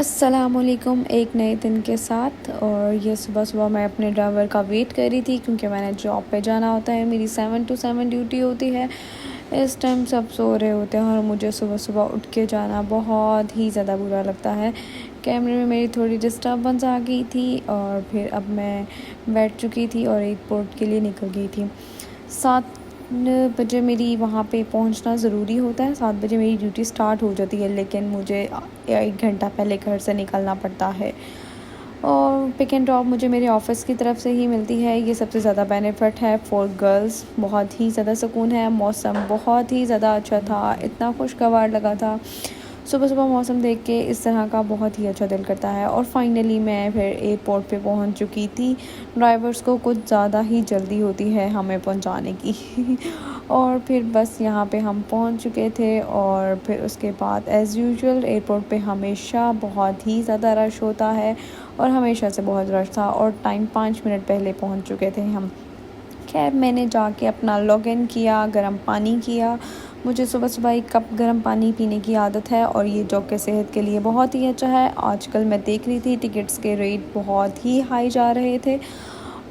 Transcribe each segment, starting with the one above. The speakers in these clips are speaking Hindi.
अस्सलामुअलैकुम एक नए दिन के साथ। और ये सुबह सुबह मैं अपने ड्राइवर का वेट कर रही थी क्योंकि मैंने जॉब पे जाना होता है। मेरी 7 to 7 ड्यूटी होती है। इस टाइम सब सो रहे होते हैं और मुझे सुबह सुबह उठ के जाना बहुत ही ज़्यादा बुरा लगता है। कैमरे में मेरी थोड़ी डिस्टर्बेंस आ गई थी और फिर अब मैं बैठ चुकी थी और एयरपोर्ट के लिए निकल गई थी। 7 बजे मेरी वहाँ पे पहुँचना ज़रूरी होता है। 7 बजे मेरी ड्यूटी स्टार्ट हो जाती है, लेकिन मुझे 1 घंटा पहले घर से निकलना पड़ता है। और पिक एंड ड्रॉप मुझे मेरे ऑफ़िस की तरफ से ही मिलती है। ये सबसे ज़्यादा बेनिफिट है फॉर गर्ल्स। बहुत ही ज़्यादा सुकून है। मौसम बहुत ही ज़्यादा अच्छा था, इतना खुशगवार लगा था। सुबह सुबह मौसम देख के इस तरह का बहुत ही अच्छा दिल करता है। और फाइनली मैं फिर एयरपोर्ट पे पहुंच चुकी थी। ड्राइवर्स को कुछ ज़्यादा ही जल्दी होती है हमें पहुंचाने की और फिर बस यहाँ पे हम पहुंच चुके थे। और फिर उसके बाद एज़ यूजुअल एयरपोर्ट पे हमेशा बहुत ही ज़्यादा रश होता है और हमेशा से बहुत रश था और टाइम 5 मिनट पहले पहुंच चुके थे हम। खैर मैंने जाके अपना लॉगिन किया, गर्म पानी किया। मुझे सुबह सुबह 1 कप गर्म पानी पीने की आदत है और ये जो कि सेहत के लिए बहुत ही अच्छा है। आजकल मैं देख रही थी टिकट्स के रेट बहुत ही हाई जा रहे थे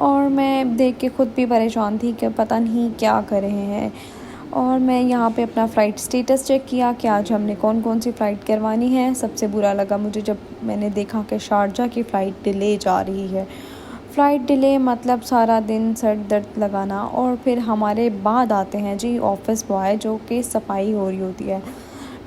और मैं देख के ख़ुद भी परेशान थी कि पता नहीं क्या कर रहे हैं। और मैं यहाँ पे अपना फ़्लाइट स्टेटस चेक किया कि आज हमने कौन कौन सी फ़्लाइट करवानी है। सबसे बुरा लगा मुझे जब मैंने देखा कि शारजा की फ़्लाइट डिले जा रही है। फ़्लाइट डिले मतलब सारा दिन सर दर्द लगाना। और फिर हमारे बाद आते हैं जी ऑफ़िस बॉय जो कि सफाई हो रही होती है।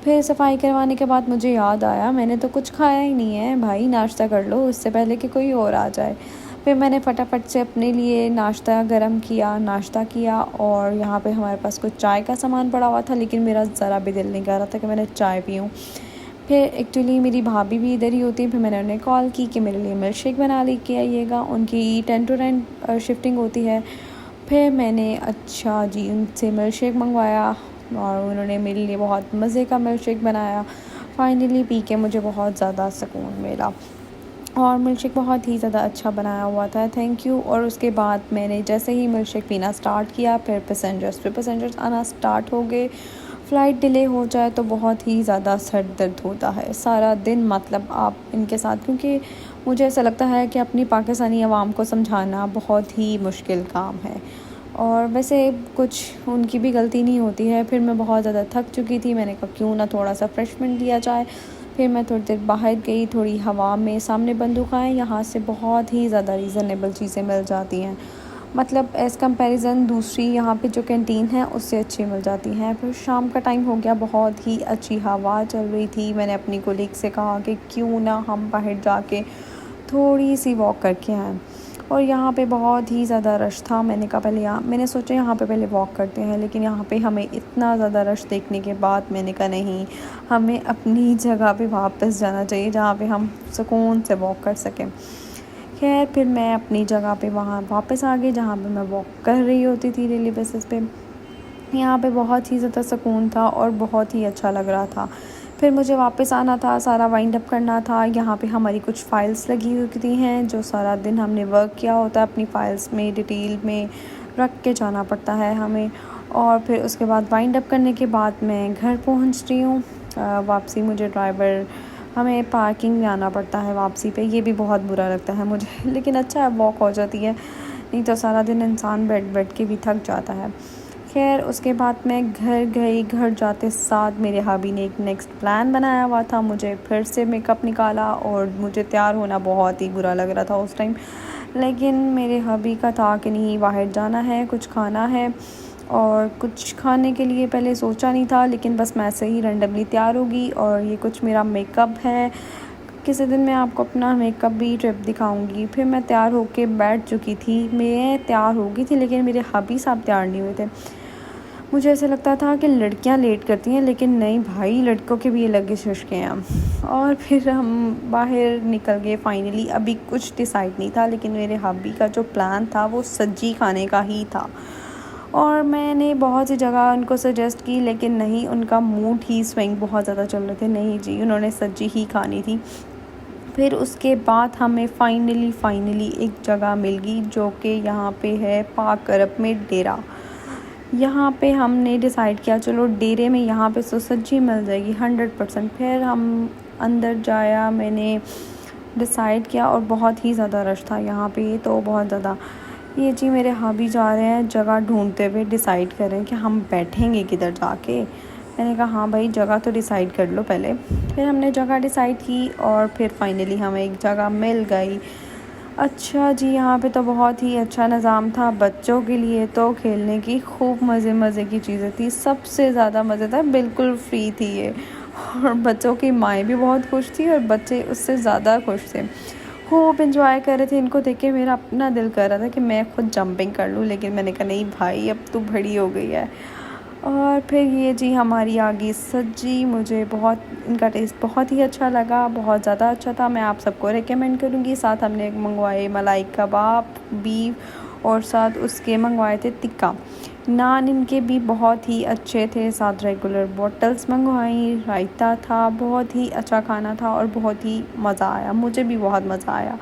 फिर सफाई करवाने के बाद मुझे याद आया मैंने तो कुछ खाया ही नहीं है। भाई नाश्ता कर लो इससे पहले कि कोई और आ जाए। फिर मैंने फटाफट से अपने लिए नाश्ता गरम किया, नाश्ता किया। और यहाँ पे हमारे पास कुछ चाय का सामान पड़ा हुआ था, लेकिन मेरा ज़रा भी दिल नहीं कर रहा था कि मैंने चाय पीऊँ। फिर एक्चुअली मेरी भाभी भी इधर ही होती है। फिर मैंने उन्हें कॉल की कि मेरे लिए मिल्क शेक बना लेके आइएगा। उनकी 10 to 10 शिफ्टिंग होती है। फिर मैंने अच्छा जी उनसे मिल्क शेक मंगवाया और उन्होंने मेरे लिए बहुत मज़े का मिल्क शेक बनाया। फाइनली पी के मुझे बहुत ज़्यादा सुकून मिला और मिल्क शेक बहुत ही ज़्यादा अच्छा बनाया हुआ था, थैंक यू। और उसके बाद मैंने जैसे ही मिल्क शेक पीना स्टार्ट किया फिर पैसेंजर्स आना स्टार्ट हो गए। फ़्लाइट डिले हो जाए तो बहुत ही ज़्यादा सर दर्द होता है सारा दिन। मतलब आप इनके साथ, क्योंकि मुझे ऐसा लगता है कि अपनी पाकिस्तानी आवाम को समझाना बहुत ही मुश्किल काम है और वैसे कुछ उनकी भी गलती नहीं होती है। फिर मैं बहुत ज़्यादा थक चुकी थी, मैंने कहा क्यों ना थोड़ा सा फ्रेशमेंट लिया जाए। फिर मैं थोड़ी देर बाहर गई, थोड़ी हवा में। सामने बंदूकाएँ यहाँ से बहुत ही ज़्यादा रीज़नेबल चीज़ें मिल जाती हैं, मतलब एज़ कंपैरिज़न दूसरी यहाँ पे जो कैंटीन है उससे अच्छी मिल जाती हैं। फिर शाम का टाइम हो गया, बहुत ही अच्छी हवा चल रही थी। मैंने अपनी कोलीग से कहा कि क्यों ना हम बाहर जाके थोड़ी सी वॉक करके आएँ। और यहाँ पे बहुत ही ज़्यादा रश था। मैंने सोचा यहाँ पे पहले वॉक करते हैं, लेकिन यहाँ पे हमें इतना ज़्यादा रश देखने के बाद मैंने कहा नहीं, हमें अपनी जगह पे वापस जाना चाहिए जहाँ पे हम सुकून से वॉक कर सकें। खैर फिर मैं अपनी जगह पे वहाँ वापस आ गई जहाँ पे मैं वॉक कर रही होती थी डेली बेसिस पे। यहाँ पे बहुत ही ज़्यादा सुकून था और बहुत ही अच्छा लग रहा था। फिर मुझे वापस आना था, सारा वाइंड अप करना था। यहाँ पे हमारी कुछ फ़ाइल्स लगी हुई हैं जो सारा दिन हमने वर्क किया होता है, अपनी फ़ाइल्स में डिटेल में रख के जाना पड़ता है हमें। और फिर उसके बाद वाइंड अप करने के बाद मैं घर पहुँच रही हूँ। वापसी मुझे हमें पार्किंग में आना पड़ता है वापसी पे, ये भी बहुत बुरा लगता है मुझे लेकिन अच्छा है वॉक हो जाती है, नहीं तो सारा दिन इंसान बैठ के भी थक जाता है। खैर उसके बाद मैं घर गई। घर जाते साथ मेरे हबी ने एक नेक्स्ट प्लान बनाया हुआ था। मुझे फिर से मेकअप निकाला और मुझे तैयार होना बहुत ही बुरा लग रहा था उस टाइम, लेकिन मेरे हबी का था कि नहीं बाहर जाना है, कुछ खाना है। और कुछ खाने के लिए पहले सोचा नहीं था, लेकिन बस मैं ऐसे ही रैंडमली तैयार होगी। और ये कुछ मेरा मेकअप है, किसी दिन मैं आपको अपना मेकअप भी ट्रिप दिखाऊंगी। फिर मैं तैयार होके बैठ चुकी थी। मैं तैयार हो गई थी लेकिन मेरे हबी साहब तैयार नहीं हुए थे। मुझे ऐसा लगता था कि लड़कियां लेट करती हैं, लेकिन नहीं भाई, लड़कों के भी ये लगे शुष्के हैं। और फिर हम बाहर निकल गए फाइनली। अभी कुछ डिसाइड नहीं था, लेकिन मेरे हबी का जो प्लान था वो सज्जी खाने का ही था। और मैंने बहुत सी जगह उनको सजेस्ट की, लेकिन नहीं, उनका मूड ही स्विंग बहुत ज़्यादा चल रहे थे। नहीं जी, उन्होंने सब्जी ही खानी थी। फिर उसके बाद हमें फाइनली एक जगह मिल गई जो कि यहाँ पे है पाक अरब में डेरा। यहाँ पे हमने डिसाइड किया चलो डेरे में यहाँ पे तो सब्जी मिल जाएगी 100%। फिर हम अंदर जाया, मैंने डिसाइड किया और बहुत ही ज़्यादा रश था यहाँ पे, तो बहुत ज़्यादा। ये जी मेरे हबी जा रहे हैं जगह ढूंढते हुए, डिसाइड कर रहे हैं कि हम बैठेंगे किधर जाके। मैंने कहा हाँ भाई, जगह तो डिसाइड कर लो पहले। फिर हमने जगह डिसाइड की और फिर फाइनली हमें एक जगह मिल गई। अच्छा जी, यहाँ पे तो बहुत ही अच्छा निज़ाम था बच्चों के लिए, तो खेलने की खूब मज़े की चीज़ें थी। सबसे ज़्यादा मज़ेदार, बिल्कुल फ्री थी ये, और बच्चों की माएँ भी बहुत खुश थी और बच्चे उससे ज़्यादा खुश थे, खूब एंजॉय कर रहे थे। इनको देख के मेरा अपना दिल कर रहा था कि मैं खुद जंपिंग कर लूँ, लेकिन मैंने कहा नहीं भाई, अब तो बड़ी हो गई है। और फिर ये जी हमारी आ गई सब्जी। मुझे बहुत इनका टेस्ट बहुत ही अच्छा लगा, बहुत ज़्यादा अच्छा था। मैं आप सबको रेकमेंड करूँगी। साथ हमने मंगवाए मलाई कबाब, बीफ, और साथ उसके मंगवाए थे टिक्का। नान इनके भी बहुत ही अच्छे थे। साथ रेगुलर बॉटल्स मंगवाई, रायता था, बहुत ही अच्छा खाना था और बहुत ही मज़ा आया। मुझे भी बहुत मज़ा आया।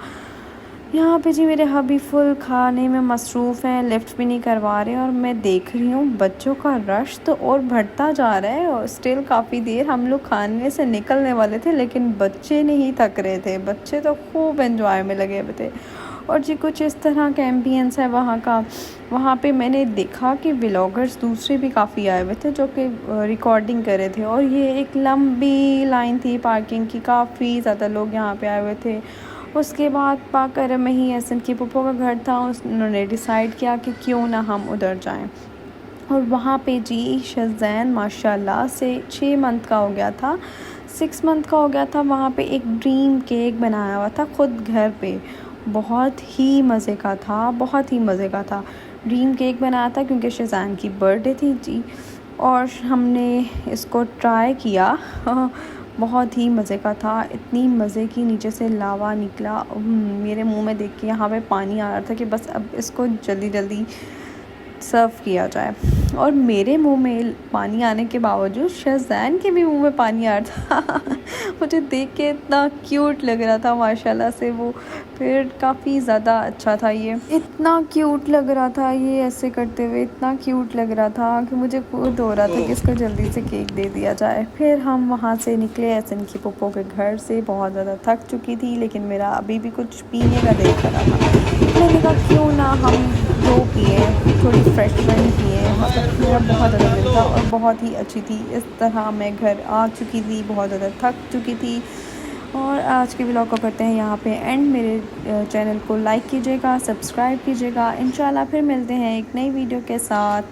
यहाँ पे जी मेरे हबी फुल खाने में मसरूफ़ हैं, लिफ्ट भी नहीं करवा रहे, और मैं देख रही हूँ बच्चों का रश तो और बढ़ता जा रहा है। और स्टिल काफ़ी देर हम लोग खाने से निकलने वाले थे, लेकिन बच्चे नहीं थक रहे थे। बच्चे तो खूब एंजॉय में लगे हुए थे। और जी कुछ इस तरह का एम्बियंस है वहाँ का। वहाँ पे मैंने देखा कि व्लॉगर्स दूसरे भी काफ़ी आए हुए थे जो कि रिकॉर्डिंग कर रहे थे, और ये एक लंबी लाइन थी पार्किंग की, काफ़ी ज़्यादा लोग यहाँ पे आए हुए थे। उसके बाद पाकर में ही एहसन की पुप्पो का घर था, उन्होंने डिसाइड किया कि क्यों ना हम उधर जाएं। और वहाँ पे जी शज़ैन माशाल्लाह से 6 मंथ का हो गया था, 6 मंथ का हो गया था। वहाँ पे एक ड्रीम केक बनाया हुआ था खुद घर पे, बहुत ही मज़े का था, बहुत ही मज़े का था। ड्रीम केक बनाया था क्योंकि शज़ैन की बर्थडे थी जी, और हमने इसको ट्राई किया। बहुत ही मज़े का था, इतनी मज़े की नीचे से लावा निकला। मेरे मुंह में देख के यहाँ पे पानी आ रहा था कि बस अब इसको जल्दी जल्दी सर्व किया जाए। और मेरे मुंह में पानी आने के बावजूद शज़ैन के भी मुंह में पानी आ रहा था। मुझे देख के इतना क्यूट लग रहा था माशाल्लाह से वो। फिर काफ़ी ज़्यादा अच्छा था, ये इतना क्यूट लग रहा था, ये ऐसे करते हुए इतना क्यूट लग रहा था कि मुझे खुद हो रहा था कि इसको जल्दी से केक दे दिया जाए। फिर हम वहाँ से निकले एहसन की पुप्पो के घर से, बहुत ज़्यादा थक चुकी थी, लेकिन मेरा अभी भी कुछ पीने का दिल कर रहा था। मैंने कहा क्यों ना हम दो पिए, थोड़ी फ्रेशमेंट पिए। मतलब मेरा बहुत ज़्यादा दिल था और बहुत ही अच्छी थी। इस तरह मैं घर आ चुकी थी, बहुत ज़्यादा थक चुकी थी। और आज के व्लॉग को करते हैं यहाँ पे एंड। मेरे चैनल को लाइक कीजिएगा, सब्सक्राइब कीजिएगा। इंशाल्लाह फिर मिलते हैं एक नई वीडियो के साथ।